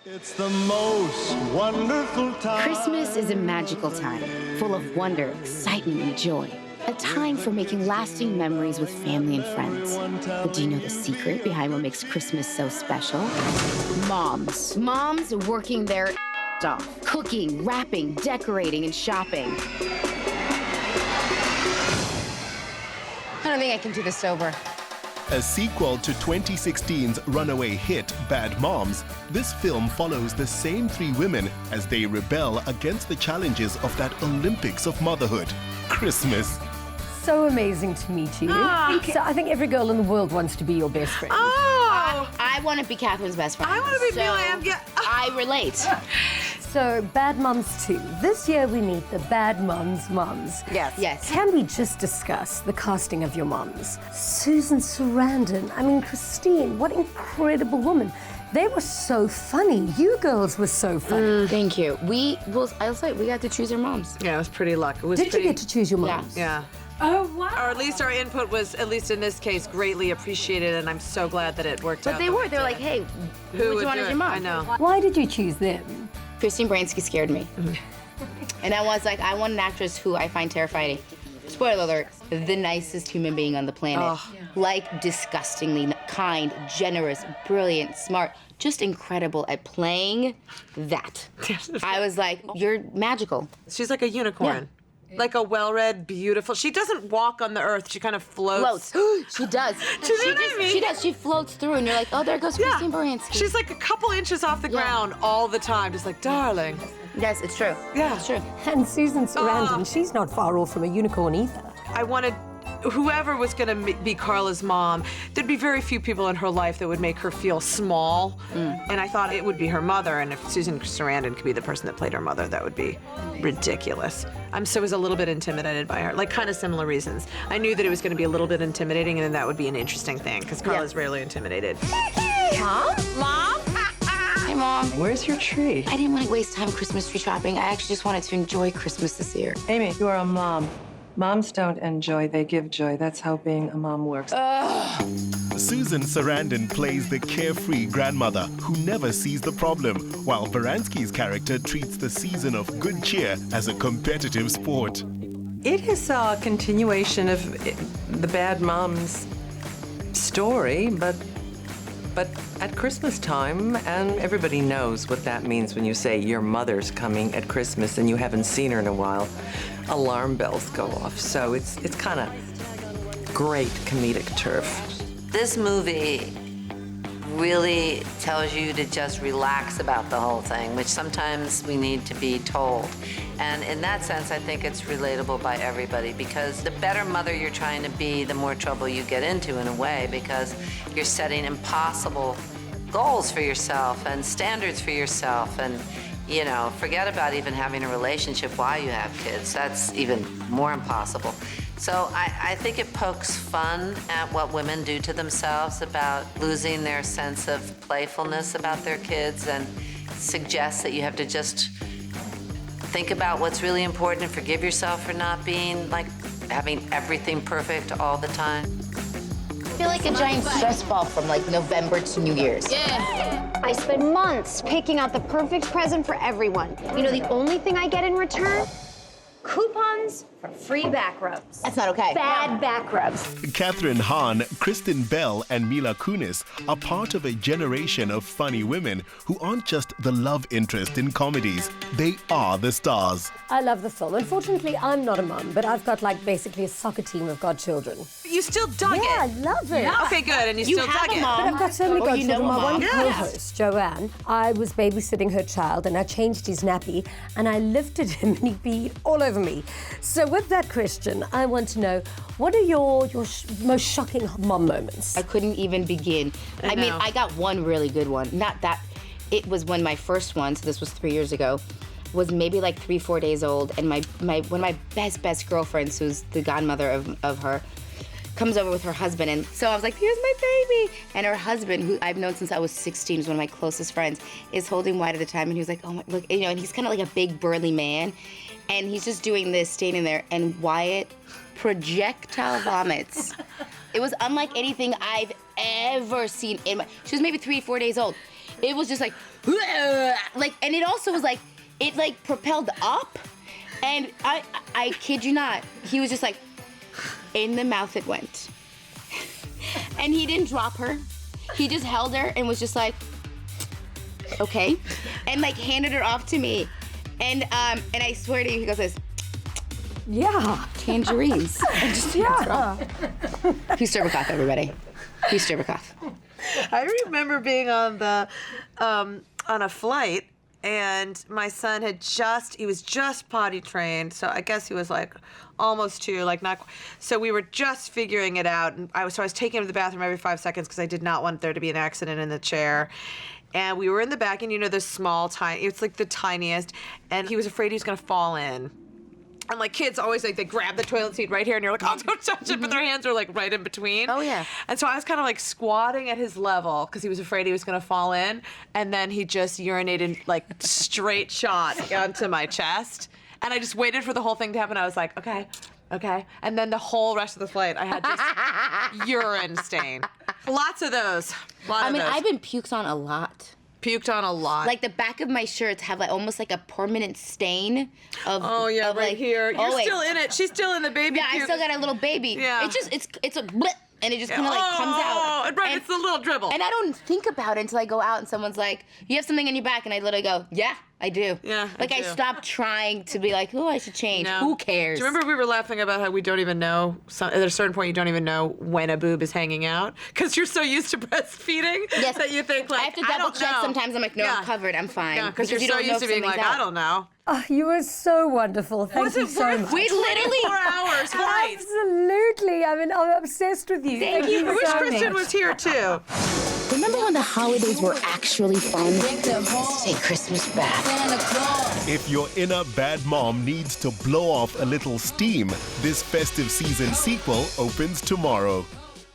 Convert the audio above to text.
It's the most wonderful time. Christmas is a magical time, full of wonder, excitement, and joy. A time for making lasting memories with family and friends. But do you know the secret behind what makes Christmas so special? Moms. Moms working their off. Cooking, wrapping, decorating, and shopping. I don't think I can do this sober. A sequel to 2016's runaway hit, Bad Moms, this film follows the same three women as they rebel against the challenges of that Olympics of motherhood, Christmas. So amazing to meet you. So I think every girl in the world wants to be your best friend. I want to be Kathryn's best friend. I want to be Mila. I relate. So, Bad Moms 2. This year we meet the Bad Moms moms. Yes. Yes. Can we just discuss the casting of your moms? Susan Sarandon, I mean, Christine, what incredible woman. They were so funny. You girls were so funny. Thank you. I'll say, we got to choose our moms. Yeah, it was pretty lucky. Did you get to choose your moms? Yeah. Oh, wow. Or at least our input was, at least in this case, greatly appreciated, and I'm so glad that it worked out. But they were. They're like, hey, who would you want as your mom? I know. Why did you choose them? Christine Baranski scared me. And I was like, I want an actress who I find terrifying. Spoiler alert, the nicest human being on the planet. Oh. Like, disgustingly kind, generous, brilliant, smart, just incredible at playing that. I was like, you're magical. She's like a unicorn. Like a well-read, beautiful. She doesn't walk on the earth. She kind of floats. She does. Do you know what I mean? She does. She floats through, and you're like, oh, there goes Christine Baranski. She's like a couple inches off the ground all the time, just like, darling. Yes, it's true. Yeah. It's true. And Susan Sarandon, she's not far off from a unicorn either. I wanted whoever was going to be Carla's mom, there'd be very few people in her life that would make her feel small. And I thought it would be her mother, and if Susan Sarandon could be the person that played her mother, that would be ridiculous. So I was a little bit intimidated by her, like kind of similar reasons. I knew that it was going to be a little bit intimidating, and then that would be an interesting thing, because Carla's rarely intimidated. Mom? Mom? Hi, Mom. Where's your tree? I didn't want to waste time Christmas tree shopping. I actually just wanted to enjoy Christmas this year. Amy, you are a mom. Moms don't enjoy, they give joy. That's how being a mom works. Susan Sarandon plays the carefree grandmother who never sees the problem, while Baranski's character treats the season of good cheer as a competitive sport. It is a continuation of the Bad Moms story, but at Christmas time, and everybody knows what that means when you say your mother's coming at Christmas and you haven't seen her in a while. Alarm bells go off, so it's kind of great comedic turf. This movie really tells you to just relax about the whole thing, which sometimes we need to be told. And in that sense, I think it's relatable by everybody, because the better mother you're trying to be, the more trouble you get into in a way, because you're setting impossible goals for yourself and standards for yourself, and you know, forget about even having a relationship while you have kids. That's even more impossible. So I think it pokes fun at what women do to themselves about losing their sense of playfulness about their kids, and suggests that you have to just think about what's really important and forgive yourself for not being, like, having everything perfect all the time. I feel like a giant stress ball from like November to New Year's. Yeah. I spend months picking out the perfect present for everyone. You know, the only thing I get in return? Coupons for free back rubs. That's not okay. Bad back rubs. Kathryn, Hahn, Kristen Bell, and Mila Kunis are part of a generation of funny women who aren't just the love interest in comedies. They are the stars. I love the film. Unfortunately, I'm not a mum, but I've got like basically a soccer team of godchildren. You still dug it? Yeah, I love it. Okay, good, and you still have dug a it. mom. But I've got so many Or you know godchildren. a My mom. one Yes. co-host, Joanne, I was babysitting her child and I changed his nappy and I lifted him and he peed all over me. So with that question, I want to know, what are your most shocking mom moments? I couldn't even begin. I mean, know. I got one really good one. Not that, it was when my first one, so this was 3 years ago, was maybe like 3-4 days old, and one of my best girlfriends, who's the godmother of her, comes over with her husband, and so I was like, here's my baby. And her husband, who I've known since I was 16, is one of my closest friends, is holding Wyatt at the time, and he was like, oh my, look, you know, and he's kind of like a big burly man, and he's just doing this, standing there, and Wyatt projectile vomits. It was unlike anything I've ever seen she was maybe 3-4 days old. It was just like, and it also was like, it like propelled up, and I kid you not, he was just like, in the mouth it went. And he didn't drop her. He just held her and was just like, okay, and like handed her off to me, and I swear to you, he goes this. Yeah. Tangerines. And just Peace Turbocoff, everybody. Peace Turbocoff. I remember being on the on a flight, and my son he was just potty trained, so I guess he was like almost 2, like not. So we were just figuring it out, and I was taking him to the bathroom every 5 seconds because I did not want there to be an accident in the chair. And we were in the back, and you know the small, tiny, it's like the tiniest, and he was afraid he was gonna fall in. And like kids always like they grab the toilet seat right here, and you're like, oh, don't touch it, but their hands are like right in between. Oh yeah. And so I was kind of like squatting at his level because he was afraid he was gonna fall in, and then he just urinated like straight shot onto my chest, and I just waited for the whole thing to happen. I was like, okay. And then the whole rest of the flight, I had just urine stain. Lots of those. I've been puked on a lot. Puked on a lot. Like the back of my shirts have like almost like a permanent stain of. Oh yeah, of, right like, here. You're still in it. She's still in the baby. Yeah, puke. I still got a little baby. Yeah. It's a blip, and it just kind of like comes out. Right, it's a little dribble. And I don't think about it until I go out and someone's like, "You have something in your back," and I literally go, "Yeah, I do." Yeah. Like I stopped trying to be like, "Oh, I should change." No. Who cares? Do you remember we were laughing about how we don't even know, at a certain point you don't even know when a boob is hanging out? Because you're so used to breastfeeding that you think like, I have to double check sometimes. I'm like, no, I'm covered. I'm fine. Yeah, because you're so don't know used to if being like, something's I don't know. Oh, you were so wonderful. Thank you so much. We literally 4 hours flight. Absolutely. I mean, I'm obsessed with you. Thank you. I wish so Kristen much. was here too. Remember when the holidays were actually fun? Take Christmas back. If your inner bad mom needs to blow off a little steam, this festive season sequel opens tomorrow.